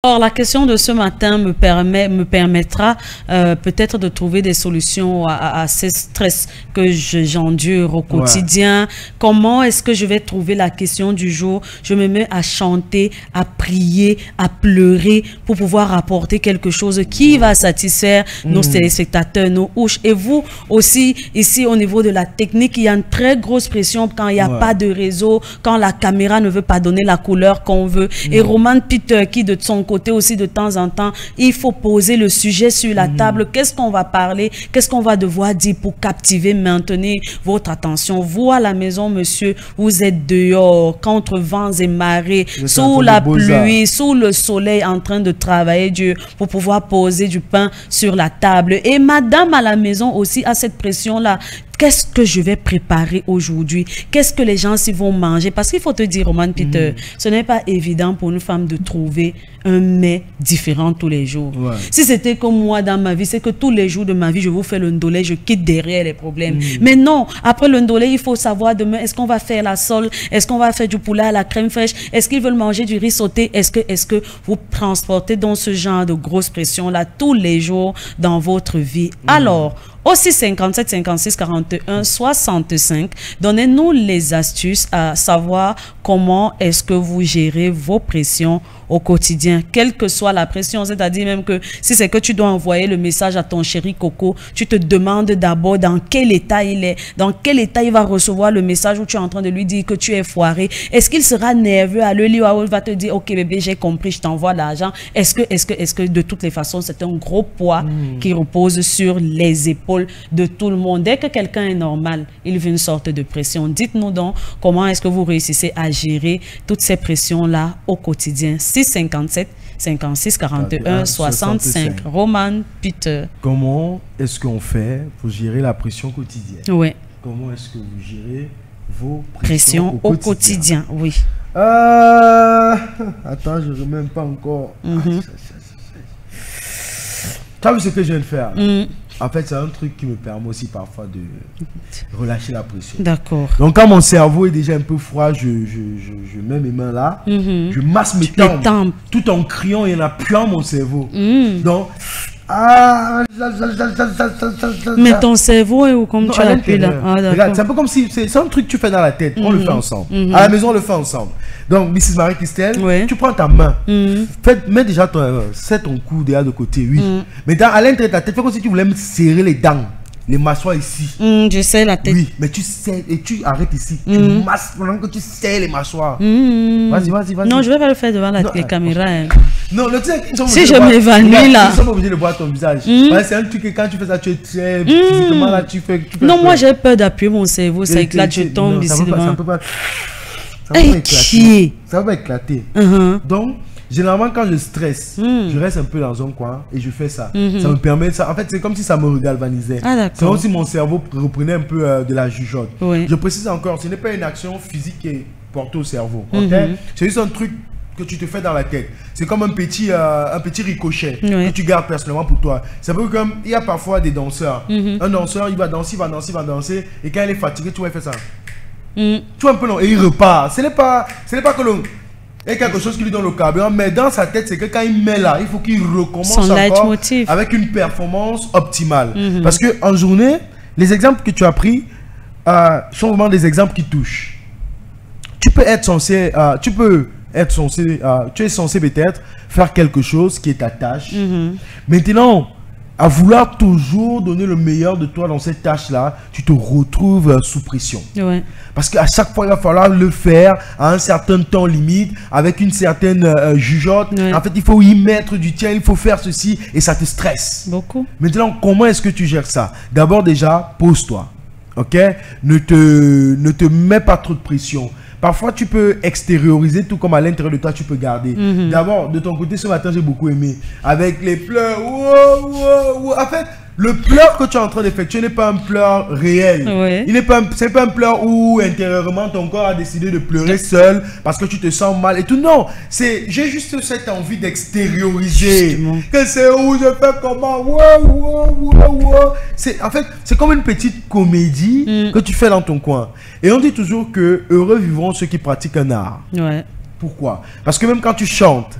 Alors, la question de ce matin me permettra peut-être de trouver des solutions à ces stress que j'endure au quotidien. Comment est-ce que je vais trouver la question du jour? Je me mets à chanter, à prier, à pleurer pour pouvoir apporter quelque chose qui va satisfaire nos téléspectateurs, nos ouches. Et vous aussi, ici au niveau de la technique, il y a une très grosse pression quand il n'y a pas de réseau, quand la caméra ne veut pas donner la couleur qu'on veut. Et Roman Peter qui de son côté aussi de temps en temps, il faut poser le sujet sur la table. Qu'est-ce qu'on va parler? Qu'est-ce qu'on va devoir dire pour captiver, maintenir votre attention? Vous à la maison, monsieur, vous êtes dehors, contre vents et marées, sous la pluie, sous le soleil, en train de travailler dur pour pouvoir poser du pain sur la table. Et madame à la maison aussi a cette pression-là. Qu'est-ce que je vais préparer aujourd'hui? Qu'est-ce que les gens s'y vont manger? Parce qu'il faut te dire, Roman Peter, ce n'est pas évident pour une femme de trouver un mets différent tous les jours. Si c'était comme moi dans ma vie, c'est que tous les jours de ma vie, je vous fais le ndolé, je quitte derrière les problèmes. Mais non, après le ndolé, il faut savoir demain, est-ce qu'on va faire la sole? Est-ce qu'on va faire du poulet à la crème fraîche? Est-ce qu'ils veulent manger du riz sauté? Est-ce que vous transportez dans ce genre de grosse pression-là tous les jours dans votre vie? Alors, aussi 57 56 41 65, donnez-nous les astuces à savoir comment est-ce que vous gérez vos pressions au quotidien, quelle que soit la pression. C'est-à-dire même que si c'est que tu dois envoyer le message à ton chéri Coco, tu te demandes d'abord dans quel état il est, dans quel état il va recevoir le message où tu es en train de lui dire que tu es foiré. Est-ce qu'il sera nerveux à le lire ou il va te dire ok bébé j'ai compris, je t'envoie l'argent? Est-ce que de toutes les façons c'est un gros poids qui repose sur les épaules de tout le monde? Dès que quelqu'un est normal, il vit une sorte de pression. Dites-nous donc comment est-ce que vous réussissez à gérer toutes ces pressions-là au quotidien. 657 56 41 65. Roman Peter. Comment est-ce qu'on fait pour gérer la pression quotidienne? Oui. Comment est-ce que vous gérez vos pressions au quotidien? Oui. Attends, je ne remets même pas encore. Tu as vu ce que je viens de faire? En fait, c'est un truc qui me permet aussi parfois de relâcher la pression. D'accord. Donc, quand mon cerveau est déjà un peu froid, je mets mes mains là, je masse mes tempes, tout en criant et en appuyant mon cerveau. Donc, mais ton cerveau est où comme tu appuies là? Regarde, c'est un peu comme si c'est un truc que tu fais dans la tête. On le fait ensemble. À la maison, on le fait ensemble. Donc, Mrs. Marie-Christelle, tu prends ta main. Mets déjà ton cou derrière de côté, oui. Mais à l'intérieur de ta tête, fais comme si tu voulais me serrer les dents, les mâchoires ici. Je serre la tête. Oui, mais tu serres et tu arrêtes ici. Tu masses pendant que tu serres les mâchoires. Vas-y. Non, je ne vais pas le faire devant la caméra. Non, le truc, si je m'évanouis là. Ils sont pas obligés de voir ton visage. C'est un truc que quand tu fais ça, tu es très physiquement là, tu fais non, moi j'ai peur d'appuyer mon cerveau, ça éclate, je tombe ici devant. Ça peut pas éclater. Ça va éclater. Donc, généralement, quand je stresse, je reste un peu dans un coin et je fais ça. Ça me permet ça. En fait, c'est comme si ça me regalvanisait. C'est comme si mon cerveau reprenait un peu de la jugeote. Je précise encore, ce n'est pas une action physique qui est portée au cerveau. C'est juste un truc que tu te fais dans la tête. C'est comme un petit ricochet que tu gardes personnellement pour toi. C'est un peu comme, il y a parfois des danseurs. Un danseur, il va danser, et quand il est fatigué, tu vois, il fait ça. Tu vois un peu non, et il repart. Ce n'est pas que l'on... Il y a quelque chose qui lui donne le carburant, mais dans sa tête, c'est que quand il met là, il faut qu'il recommence encore avec une performance optimale. Parce que en journée, les exemples que tu as pris sont vraiment des exemples qui touchent. Tu es censé peut-être faire quelque chose qui est ta tâche. Maintenant, à vouloir toujours donner le meilleur de toi dans cette tâche-là, tu te retrouves sous pression. Parce qu'à chaque fois, il va falloir le faire à un certain temps limite, avec une certaine jugeote. En fait, il faut y mettre du tien, il faut faire ceci, et ça te stresse. Beaucoup. Maintenant, comment est-ce que tu gères ça? D'abord, déjà, pose-toi. Ok? Ne te mets pas trop de pression. Parfois, tu peux extérioriser tout comme à l'intérieur de toi, tu peux garder. D'abord, de ton côté, ce matin, j'ai beaucoup aimé. Avec les pleurs. En fait, le pleur que tu es en train d'effectuer n'est pas un pleur réel. C'est pas un pleur où intérieurement ton corps a décidé de pleurer seul parce que tu te sens mal et tout. Non, j'ai juste cette envie d'extérioriser. Que c'est où je fais comment. En fait, c'est comme une petite comédie que tu fais dans ton coin. Et on dit toujours que heureux vivront ceux qui pratiquent un art. Pourquoi? Parce que même quand tu chantes,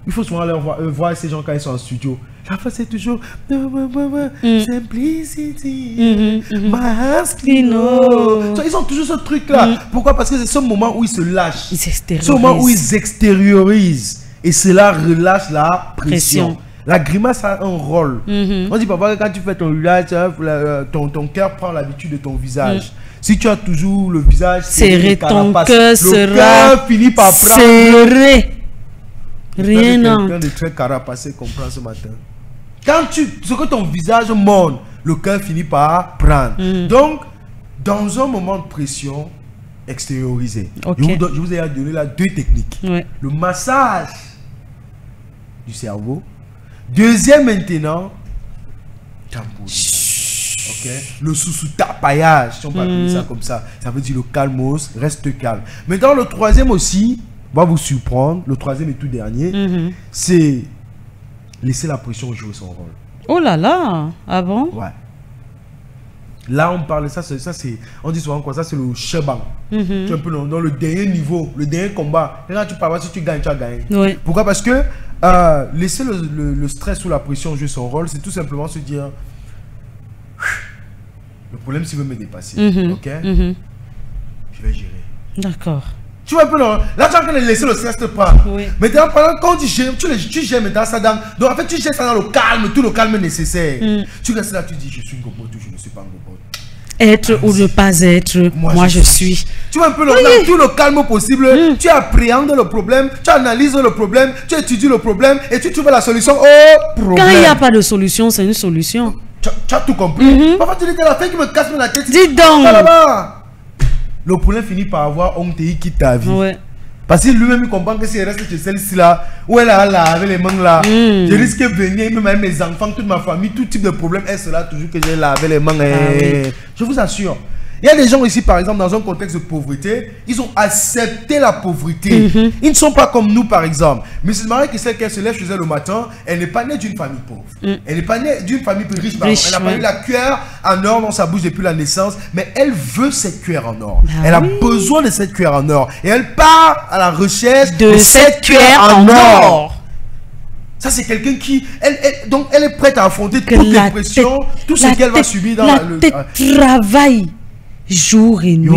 Il faut souvent aller voir ces gens quand ils sont en studio. La fois, c'est toujours Simplicity, Masculino. Ils ont toujours ce truc-là. Pourquoi? Parce que c'est ce moment où ils se lâchent. Ce moment où ils extériorisent. Et cela relâche la pression. La grimace a un rôle. On dit parfois que quand tu fais ton village, ton cœur prend l'habitude de ton visage. Si tu as toujours le visage serré, ton cœur finit par prendre. Serré. Rien. Quelqu'un de très carapacé comprend ce matin. Ce que ton visage montre, le cœur finit par prendre. Donc, dans un moment de pression, extériorisé. Je vous ai donné là 2 techniques. Le massage du cerveau. Deuxième maintenant, le sous-tapaillage, si on peut appeler ça comme ça. Ça veut dire le calmos, reste calme. Maintenant, le troisième aussi, va vous surprendre. Le troisième et tout dernier, c'est laisser la pression jouer son rôle. Oh là là, ah bon? Ouais. Là, on parle de ça, c'est, on dit souvent quoi, ça c'est le shebang. Tu es un peu dans le dernier niveau, le dernier combat. Et là, tu parles, si tu gagnes, tu as gagné. Oui. Pourquoi? Parce que laisser le stress ou la pression jouer son rôle, c'est tout simplement se dire, le problème, s'il veut me dépasser, ok, je vais gérer. D'accord. Tu vois un peu, là, tu es en train de laisser le stress te prendre. Oui. Maintenant, quand tu gères maintenant ça dans... Donc, en fait, tu gères ça dans le calme, tout le calme nécessaire. Tu restes là, tu dis, je suis Ngobodo, je ne suis pas Ngobodo. Être ou ne pas être, moi je suis. Tu vois un peu, dans tout le calme possible, tu appréhendes le problème, tu analyses le problème, tu étudies le problème et tu trouves la solution au problème. Quand il n'y a pas de solution, c'est une solution. Tu as tout compris. Parfois, tu dis, la fin qui me casse la tête. Dis donc. Là-bas. Le problème finit par avoir honte et il quitte ta vie. Ouais. Parce que lui-même il comprend que si elle reste chez celle-ci là, où elle a lavé les mains là, je risque de venir, même avec mes enfants, toute ma famille, tout type de problème, elle sera toujours que j'ai lavé les mains. Oui. Je vous assure. Il y a des gens ici, par exemple, dans un contexte de pauvreté, ils ont accepté la pauvreté. Ils ne sont pas comme nous, par exemple. Mrs. Marie, qui sait qu'elle se lève chez elle le matin, elle n'est pas née d'une famille pauvre. Elle n'est pas née d'une famille plus riche. Elle n'a pas eu la cuillère en or dans sa bouche depuis la naissance, mais elle veut cette cuillère en or. Elle a besoin de cette cuillère en or. Et elle part à la recherche de cette cuillère en or. Ça, c'est quelqu'un qui... Donc, elle est prête à affronter toutes les pressions, tout ce qu'elle va subir dans le travail. Jour et nuit,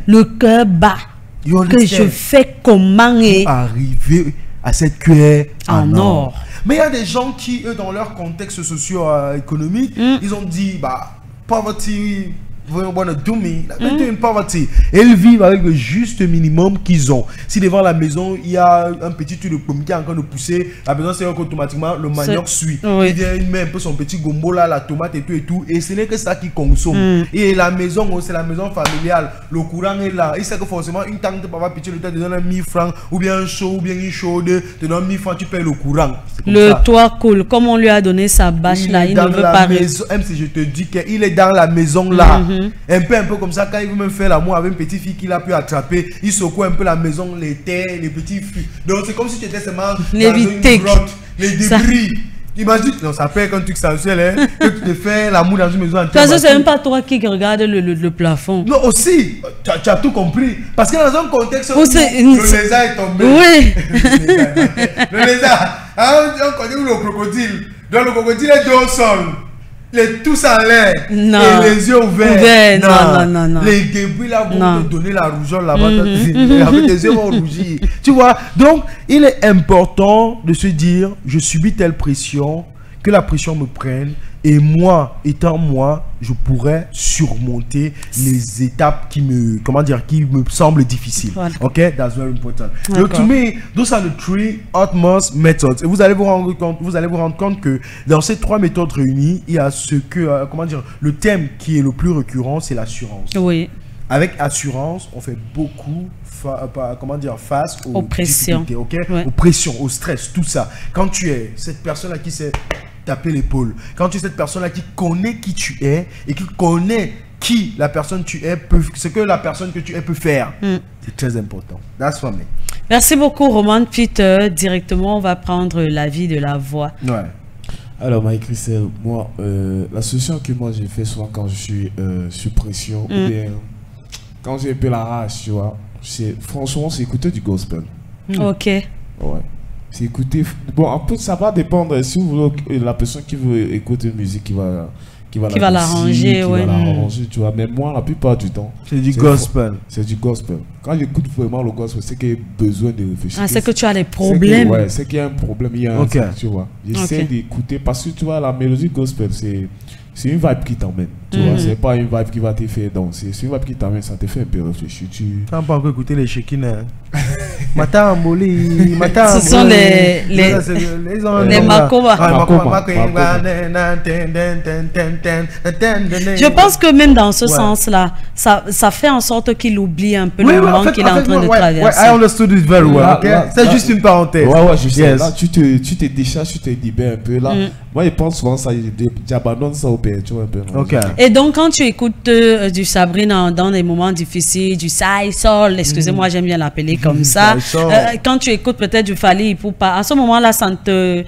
le cœur bat, que je fais comment arriver à cette cuillère en or. Mais il y a des gens qui, eux, dans leur contexte socio-économique, ils ont dit, bah, poverty wanna do me, in poverty. Et ils vivent avec le juste minimum qu'ils ont. Si devant la maison, il y a un petit truc de pomme qui est en train de pousser, la maison, c'est qu'automatiquement, le manioc suit. Oui. Il vient, il met un peu son petit gombo là, la tomate et tout. Et ce n'est que ça qu'il consomme. Et la maison, c'est la maison familiale. Le courant est là. Il sait que forcément, une tante papa pitié le temps te donne 1000 francs, ou bien un chaud, ou bien une chaude, te donne 1000 francs, tu payes le courant. Le toit coule. Comme on lui a donné sa bâche là, il ne veut pas rester. Même si je te dis qu'il est dans la maison là. Un peu comme ça, quand il veut même faire l'amour avec une petite fille qu'il a pu attraper, il secoue un peu la maison, les terres, les petits fruits. Donc c'est comme si tu étais seulement dans une grotte, les débris. Imagine, non, ça fait un truc sensuel, hein, que tu te fais l'amour dans une maison entière. Parce que c'est même pas toi qui regarde le plafond. Non, aussi, tu as tout compris. Parce que dans un contexte où le lézard est tombé. Oui. Le lézard, on connaît où le crocodile. Donc le crocodile est dos au sol. Les tous en l'air et les yeux ouverts. Non. Les débris là vont te donner la rougeur là-bas. Avec les yeux vont rougir. Tu vois, donc il est important de se dire, je subis telle pression, que la pression me prenne. Et moi, étant moi, je pourrais surmonter les étapes qui me, qui me semblent difficiles. Voilà. Ok, that's very important. Donc, to me, those are the 3 utmost methods. Et vous allez vous rendre compte que dans ces 3 méthodes réunies, il y a ce que, le thème qui est le plus récurrent, c'est l'assurance. Oui. Avec assurance, on fait beaucoup face aux pressions, aux pressions, au stress, tout ça. Quand tu es cette personne-là qui sait taper l'épaule, quand tu es cette personne-là qui connaît qui tu es et qui connaît qui la personne tu es, ce que la personne que tu es peut faire, c'est très important. That's for me. Merci beaucoup, Roman Peter. Directement, on va prendre l'avis de la voix. Ouais. Alors, Marie-Christelle, moi, la solution que moi j'ai fait souvent quand je suis sous pression, ou bien quand j'ai un peu la rage, tu vois, franchement, c'est écouter du gospel. Ok. Ouais. C'est écouter. Bon, un peu, ça va dépendre. Si vous voulez, la personne qui veut écouter une musique qui va l'arranger, ouais. Tu vois. Mais moi, la plupart du temps, c'est du gospel. C'est du gospel. Quand j'écoute vraiment le gospel, c'est qu'il y a besoin de réfléchir. Ah, c'est que tu as des problèmes. C'est qu'il y a un problème, il y a un truc, tu vois. J'essaie d'écouter parce que tu vois, la mélodie gospel, c'est une vibe qui t'emmène. Tu vois, c'est pas une vibe qui va te faire danser. C'est une vibe qui t'emmène, ça te fait un peu réfléchir. Tu n'as pas encore écouté les Shekina. Ce sont les Makoba. Je pense que même dans ce sens-là, ça fait en sorte qu'il oublie un peu le moment qu'il est en train de traverser. I understood it very well. C'est juste une parenthèse. Ouais, je sais. Là, tu te décharges, tu te libères un peu. Là, moi, je pense souvent ça, j'abandonne ça au père, tu vois un peu. Et donc, quand tu écoutes du Sabrina dans des moments difficiles, du Sai-Sol, excusez-moi, j'aime bien l'appeler comme ça. Quand tu écoutes peut-être du Fally Ipupa, à ce moment-là, ça ne te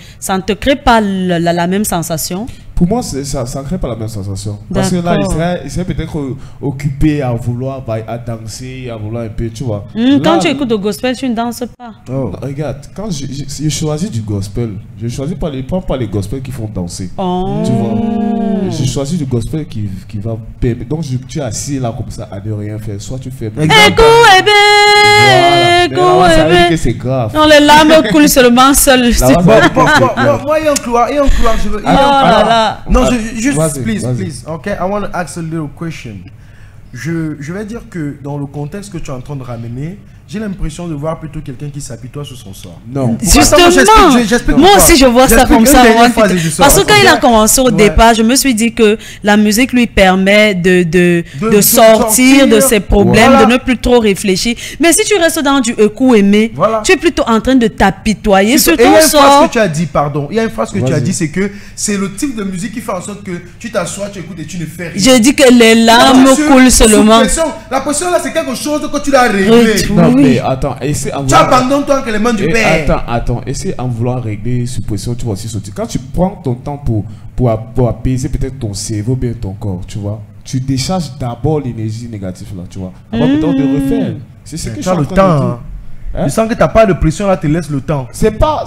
crée pas la même sensation? Pour moi, ça ne crée pas la même sensation. Parce que là, il serait peut-être occupé à vouloir à danser, à vouloir un peu, tu vois. Quand tu écoutes le gospel, tu ne danses pas. Non, regarde, quand je choisis du gospel, je choisis pas les gospels qui font danser. Tu vois. Je choisis du gospel qui va permettre. Donc, tu es assis là comme ça à ne rien faire. Soit tu fais. C'est grave. Non, les larmes coulent seulement seul. Moi, il y a un couloir. Non, juste, please. Okay, I want to ask a little question. Je vais dire que dans le contexte que tu es en train de ramener, j'ai l'impression de voir plutôt quelqu'un qui s'apitoie sur son sort. Non. Justement, moi aussi je vois ça comme ça. Parce que quand il a commencé au départ, je me suis dit que la musique lui permet de sortir de ses problèmes, de ne plus trop réfléchir. Mais si tu restes dans du écoute aimé, tu es plutôt en train de t'apitoyer sur ton sort. Il y a une phrase que tu as dit, pardon. Il y a une phrase que tu as dit, c'est que c'est le type de musique qui fait en sorte que tu t'assois, tu écoutes et tu ne fais rien. J'ai dit que les larmes coulent seulement. La pression là, c'est quelque chose que tu l'as réglé. Mais attends, essaie en vouloir... Tu abandonnes-toi que les mains du père. Attends, essaie en vouloir régler sous pression, tu vas aussi sauter. Quand tu prends ton temps pour apaiser peut-être ton cerveau, bien ton corps, tu vois, tu décharges d'abord l'énergie négative là, tu vois. Avant peut-être de refaire. C'est ce que je suis en train de dire. Je sens que tu n'as pas de pression là, te laisse le temps. C'est pas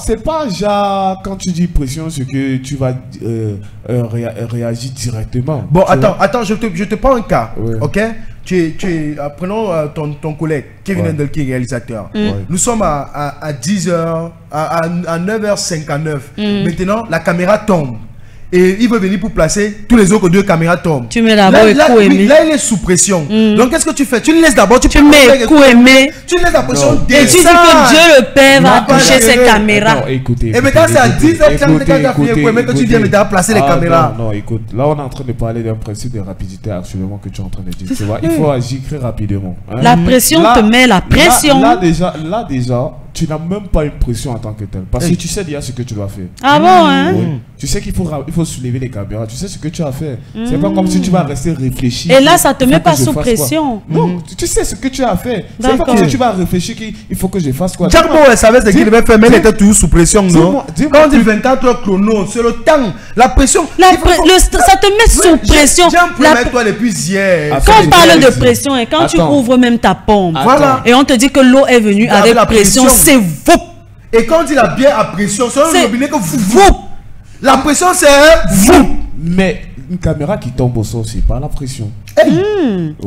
genre, quand tu dis pression, c'est que tu vas réagir directement. Bon, attends, je te prends un cas, ok? Prenons ton collègue, Kevin Endelke, réalisateur. Nous sommes à 10h, à 9h59. Maintenant, la caméra tombe. Et il veut venir pour placer tous les autres 2 caméras tombent. Tu mets d'abord écoute aimé. Là, il est sous pression. Donc, qu'est-ce que tu fais? Tu le laisses d'abord. Tu mets écoute aimé. Tu laisses la pression descendre. Et tu dis que Dieu le Père va toucher ses caméras. Non, écoutez. Et maintenant, c'est à 10h quand tu as fini écoute aimé que tu viens maintenant placer les caméras. Non, écoute. Là, on est en train de parler d'un principe de rapidité actuellement que tu es en train de dire. Tu vois, il faut agir très rapidement. La pression te met la pression. Là, déjà, tu n'as même pas une pression en tant que tel. Parce que tu sais déjà ce que tu dois faire. Ah bon, hein? Tu sais qu'il faut soulever les caméras. Tu sais ce que tu as fait. C'est pas comme si tu vas rester réfléchir. Et là, ça te met pas sous pression. Non, tu sais ce que tu as fait. C'est pas comme si tu vas réfléchir qu'il faut que je fasse quoi. Jacques Moore savait ce qu'il devait faire, mais il était toujours sous pression, non? Quand on dit 24 heures chrono, c'est le temps. La pression. Ça te met sous pression. Toi depuis hier. Quand on parle de pression et quand tu ouvres même ta pompe, et on te dit que l'eau est venue avec la pression, c'est vous. Et quand on dit la bière à pression, c'est un robinet que vous. La pression, c'est vous. Mais une caméra qui tombe au sol, c'est pas la pression.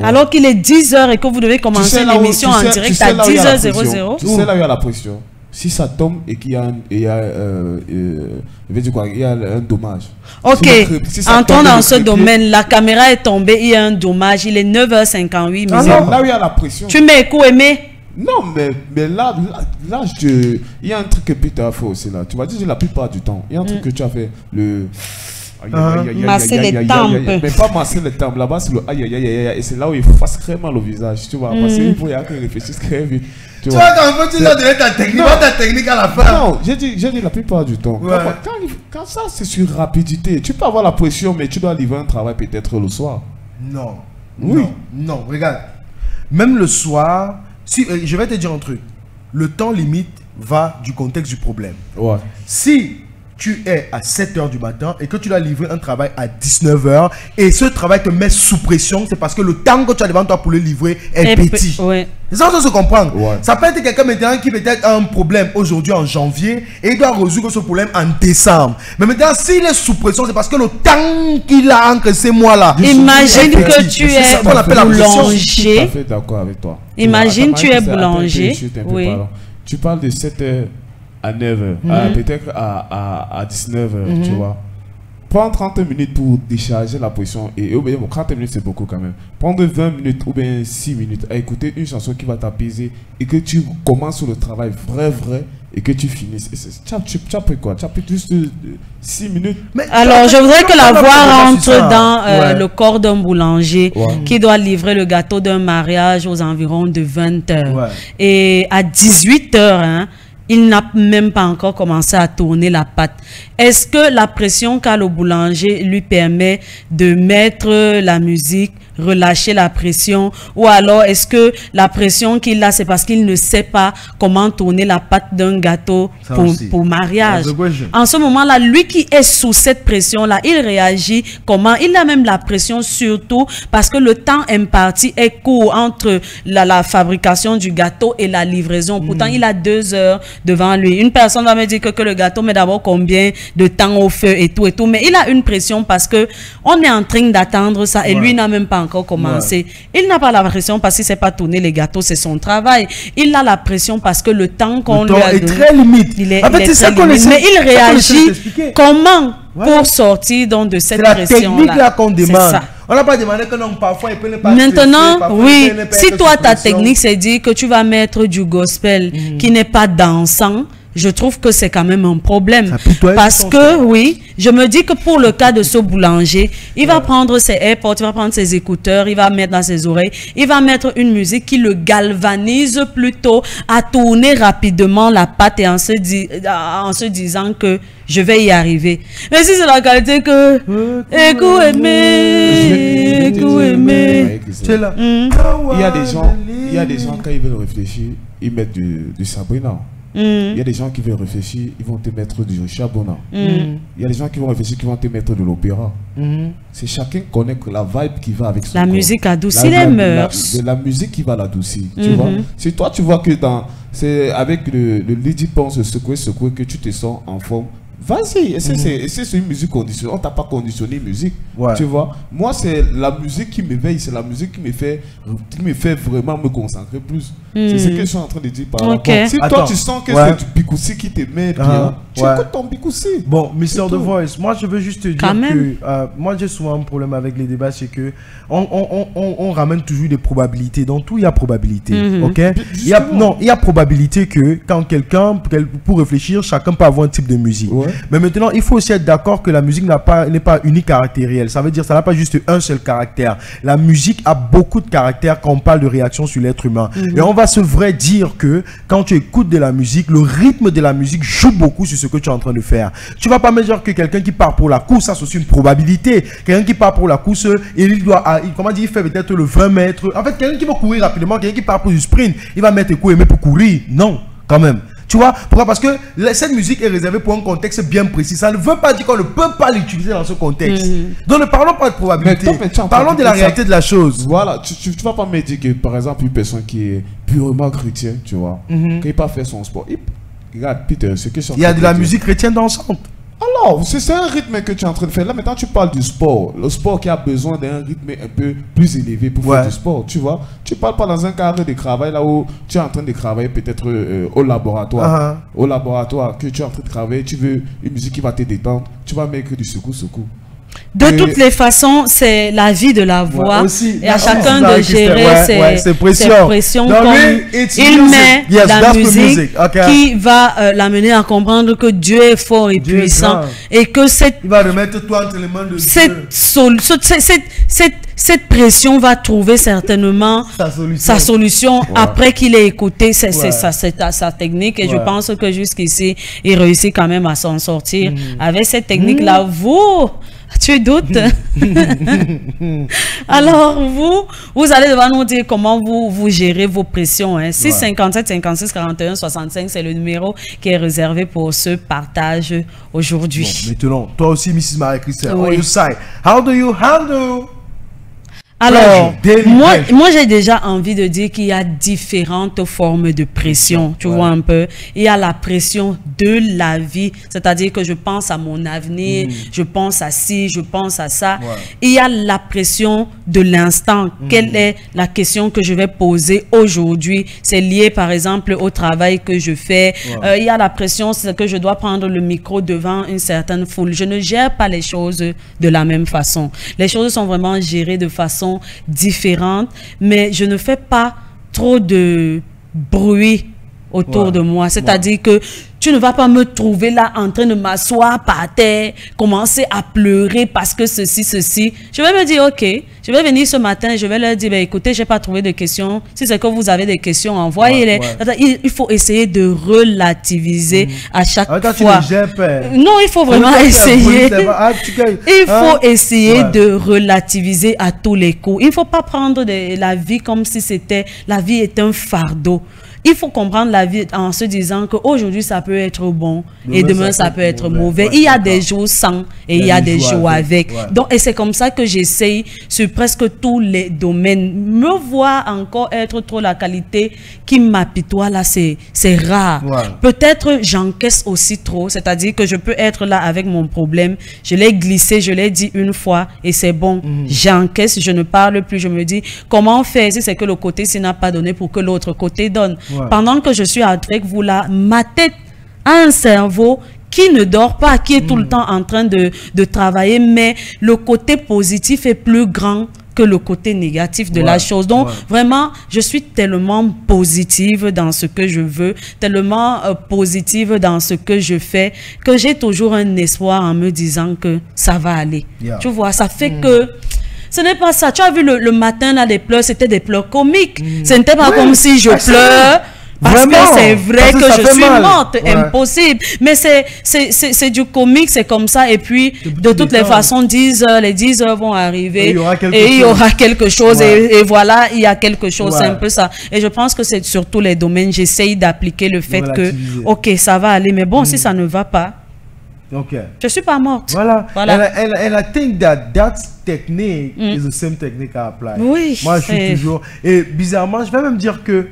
Alors qu'il est 10h et que vous devez commencer l'émission en direct à 10h00. Tu sais là où il y a la pression. Si ça tombe et qu'il y a un dommage. Ok, entrons dans ce domaine. La caméra est tombée, il y a un dommage. Il est 9h58. Là où il y a la pression. Tu mets écoute aimé. Non, mais là, il y a un truc que Peter a fait aussi là. Tu vas dire la plupart du temps. Il y a un truc que tu as fait. Masser les tempes. Mais pas masser les tempes. Là-bas, c'est le aïe aïe aïe aïe. Et c'est là où il fasse très mal au visage. Tu vois, parce qu'il faut y aller réfléchir très vite. Tu vois, quand tu dois donner ta technique, ta technique à la fin. Non, j'ai dit la plupart du temps. Quand ça, c'est sur rapidité. Tu peux avoir la pression, mais tu dois livrer un travail peut-être le soir. Non. Oui. Non, regarde. Même le soir. Si, je vais te dire un truc. Le temps limite va du contexte du problème. Ouais. Si tu es à 7 h du matin et que tu dois livrer un travail à 19 h et ce travail te met sous pression, c'est parce que le temps que tu as devant toi pour le livrer est petit. Ça se comprendre. Ça peut être quelqu'un maintenant qui peut-être a un problème aujourd'hui en janvier et il doit résoudre ce problème en décembre. Mais maintenant, s'il est sous pression, c'est parce que le temps qu'il a entre ces mois-là. Imagine que tu es boulanger. Je suis tout à fait d'accord avec toi. Imagine tu es boulanger. Tu parles de 7 h à 9 h, peut-être à 19 h, tu vois. Prends 30 minutes pour décharger la pression. Et bon, 30 minutes, c'est beaucoup quand même. Prendre 20 minutes ou bien 6 minutes à écouter une chanson qui va t'apaiser et que tu commences le travail vrai et que tu finisses. Tu as pris quoi? Tu as pris juste 6 minutes. Alors, je voudrais que la voix rentre dans le corps d'un boulanger qui doit livrer le gâteau d'un mariage aux environs de 20 h. Et à 18 h, il n'a même pas encore commencé à tourner la pâte. Est-ce que la pression qu'a le boulanger lui permet de mettre la musique, relâcher la pression, ou alors est-ce que la pression qu'il a, c'est parce qu'il ne sait pas comment tourner la pâte d'un gâteau pour mariage? En ce moment-là, lui qui est sous cette pression-là, il réagit comment? Il a même la pression surtout parce que le temps imparti est court entre la fabrication du gâteau et la livraison. Pourtant, il a 2 heures devant lui. Une personne va me dire que le gâteau met d'abord combien de temps au feu et tout, mais il a une pression parce que on est en train d'attendre ça et lui n'a même pas encore commencé. Il n'a pas la pression parce qu'il ne sait pas tourner les gâteaux, c'est son travail. Il a la pression parce que le temps qu'on lui a donné, très limite. Il est très limite. Mais il réagit comment pour sortir donc de cette pression-là? C'est la technique là qu'on demande. On n'a pas demandé que non, parfois il peut ne pas. Maintenant, oui, si toi ta technique c'est dire que tu vas mettre du gospel qui n'est pas dansant, je trouve que c'est quand même un problème. Parce que, oui, je me dis que pour le cas de ce boulanger, il va prendre ses AirPods, il va prendre ses écouteurs, il va mettre dans ses oreilles, il va mettre une musique qui le galvanise plutôt à tourner rapidement la pâte et en se disant que je vais y arriver. Mais si c'est la qualité que... Écoute, aimer. C'est là. Il y a des gens, quand ils veulent réfléchir, ils mettent du Sabrina. Il y a des gens qui veulent réfléchir, ils vont te mettre du Chabona. Il y a des gens qui vont réfléchir, qui vont te mettre de l'opéra. C'est chacun connaît la vibe qui va avec son La corps. Musique adoucit les mœurs. La musique qui va l'adoucir, tu vois. Si toi tu vois que c'est avec le Lady Pense secouer que tu te sens en forme, vas-y, c'est une musique conditionnée. On t'a pas conditionné musique, tu vois. Moi, c'est la musique qui m'éveille, c'est la musique qui me fait vraiment me concentrer plus. C'est ce que je suis en train de dire par rapport. Si toi, tu sens que c'est du Bikoussi qui te met bien, tu écoutes ton Bikoussi. Bon, Mr. The Voice, moi, je veux juste te dire que moi, j'ai souvent un problème avec les débats, c'est que on ramène toujours des probabilités. Dans tout, il y a probabilité, ok? Il y a probabilité que quand quelqu'un, pour réfléchir, chacun peut avoir un type de musique. Mais maintenant, il faut aussi être d'accord que la musique n'est pas unicaractérielle. Ça veut dire que ça n'a pas juste un seul caractère. La musique a beaucoup de caractères quand on parle de réaction sur l'être humain. Et on va se vrai dire que quand tu écoutes de la musique, le rythme de la musique joue beaucoup sur ce que tu es en train de faire. Tu vas pas me dire que quelqu'un qui part pour la course, ça c'est aussi une probabilité. Quelqu'un qui part pour la course, il fait peut-être le 20 mètres. En fait, quelqu'un qui va courir rapidement, quelqu'un qui part pour du sprint, il va mettre coups et pour courir. Non, quand même. Tu vois, pourquoi? Parce que cette musique est réservée pour un contexte bien précis. Ça ne veut pas dire qu'on ne peut pas l'utiliser dans ce contexte. Donc ne parlons pas de probabilité. Parlons de la réalité de la chose. Voilà, tu ne vas pas me dire que, par exemple, une personne qui est purement chrétienne, tu vois, qui n'a pas fait son sport. Regarde, Peter, ce que je suis en train de dire. Il y a de la musique chrétienne dansante. Alors, c'est un rythme que tu es en train de faire. Là, maintenant, tu parles du sport. Le sport qui a besoin d'un rythme un peu plus élevé pour faire du sport, tu vois. Tu ne parles pas dans un cadre de travail là où tu es en train de travailler peut-être au laboratoire. Au laboratoire, que tu es en train de travailler, tu veux une musique qui va te détendre, tu vas mettre du secou-secou. De toutes les façons, c'est la vie de la voix et à chacun de gérer ses pressions comme il met la musique qui va l'amener à comprendre que Dieu est fort et puissant et que il va remettre toi entre les mains de Dieu. Cette pression va trouver certainement sa solution après qu'il ait écouté sa technique et je pense que jusqu'ici il réussit quand même à s'en sortir avec cette technique là. Tu doutes? Alors, vous allez devoir nous dire comment vous gérez vos pressions. Hein. 6 57 56 41 65, c'est le numéro qui est réservé pour ce partage aujourd'hui. Bon, maintenant, toi aussi, Mrs. Marie-Christine, on your side. How do you handle? Alors, moi j'ai déjà envie de dire qu'il y a différentes formes de pression, tu vois un peu. Il y a la pression de la vie, c'est-à-dire que je pense à mon avenir, je pense à ci, je pense à ça. Il y a la pression de l'instant. Quelle est la question que je vais poser aujourd'hui? C'est lié par exemple au travail que je fais. Il y a la pression, c'est que je dois prendre le micro devant une certaine foule. Je ne gère pas les choses de la même façon. Les choses sont vraiment gérées de façon différentes, mais je ne fais pas trop de bruit autour de moi. C'est-à-dire que tu ne vas pas me trouver là en train de m'asseoir par terre, commencer à pleurer parce que ceci. Je vais me dire, ok, je vais venir ce matin, je vais leur dire, ben, écoutez, je n'ai pas trouvé de questions. Si c'est que vous avez des questions, envoyez-les. Il faut essayer de relativiser à chaque fois. Non, il faut vraiment essayer. Il faut essayer de relativiser à tous les coups. Il ne faut pas prendre la vie comme si la vie est un fardeau. Il faut comprendre la vie en se disant qu'aujourd'hui, ça peut être bon et demain, ça peut être mauvais. Il y a des jours sans et il y a des jours avec. Donc, et c'est comme ça que j'essaye sur presque tous les domaines. Me voir encore être trop la qualité qui m'apitoie là, c'est rare. Peut-être j'encaisse aussi trop, c'est-à-dire que je peux être là avec mon problème. Je l'ai glissé, je l'ai dit une fois et c'est bon. J'encaisse, je ne parle plus. Je me dis, comment faire si c'est que le côté-ci n'a pas donné pour que l'autre côté donne? Pendant que je suis avec vous là, ma tête a un cerveau qui ne dort pas, qui est tout le temps en train de travailler, mais le côté positif est plus grand que le côté négatif de la chose. Donc, vraiment, je suis tellement positive dans ce que je veux, tellement positive dans ce que je fais, que j'ai toujours un espoir en me disant que ça va aller. Tu vois, ça fait que... Ce n'est pas ça. Tu as vu le matin, là, les pleurs, c'était des pleurs comiques. Ce n'était pas comme si je pleure. Parce que c'est vrai que je suis morte, impossible. Mais c'est du comique, c'est comme ça. Et puis, de toutes les façons, les 10 heures vont arriver. Et il y aura quelque chose. Et voilà, il y a quelque chose. C'est un peu ça. Et je pense que c'est sur tous les domaines. J'essaye d'appliquer le fait que, ok, ça va aller. Mais bon, si ça ne va pas, je suis pas morte. Voilà. And I think that technique is the same technique I apply. Oui. Moi, je suis toujours... Et bizarrement, je vais même dire que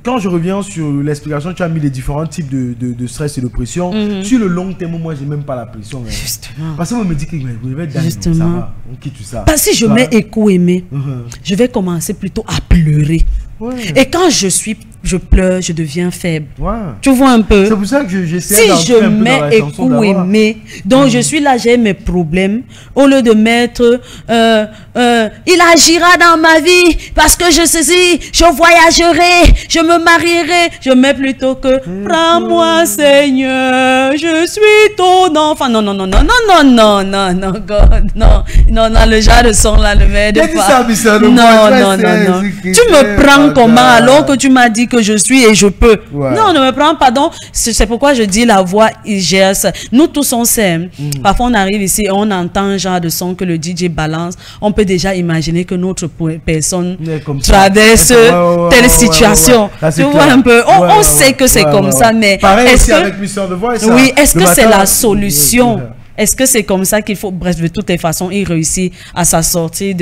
quand je reviens sur l'explication, tu as mis les différents types de stress et de pression. Sur le long terme, moi, j'ai même pas la pression. Justement. Parce que moi, je me dis que je vais être ça va. On quitte ça. Parce que si je mets écho aimé, je vais commencer plutôt à pleurer. Et quand je pleure, je deviens faible. Tu vois un peu. C'est pour ça que j'essaie si je mets écoute aimé, donc je suis là, j'ai mes problèmes. Au lieu de mettre, il agira dans ma vie parce que je voyagerai, je me marierai. Je mets plutôt que prends-moi Seigneur, je suis ton enfant. Non, God, non, le genre de son là, le mec de non. Tu me prends comment alors que tu m'as dit que je suis et je peux. Non, ne me prends pas. Donc, c'est pourquoi je dis la voix, il gère ça. Nous tous, on sait. Parfois, on arrive ici et on entend un genre de son que le DJ balance. On peut déjà imaginer que notre personne traverse telle situation. Tu vois un peu. On sait que c'est comme ça, mais est-ce que c'est la solution? Est-ce que c'est comme ça qu'il faut... Bref, de toutes les façons, il réussit à s'en sortir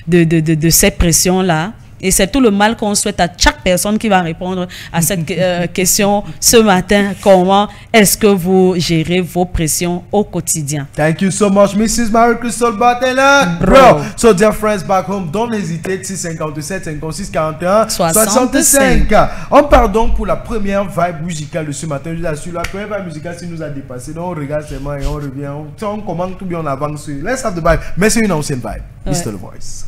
de ces pressions-là. Et c'est tout le mal qu'on souhaite à chaque personne qui va répondre à cette question ce matin. Comment est-ce que vous gérez vos pressions au quotidien? Thank you so much, Mrs. Marie-Christine Bartella. Bro. So, dear friends back home, don't hesitate. 657 56 41 65. On part donc pour la première vibe musicale de ce matin. Je vous assure, la première vibe musicale, si nous a dépassé, donc on regarde seulement et on revient. On commande tout bien, on avance. Let's have the vibe. Mais c'est une ancienne vibe. Mr. The Voice.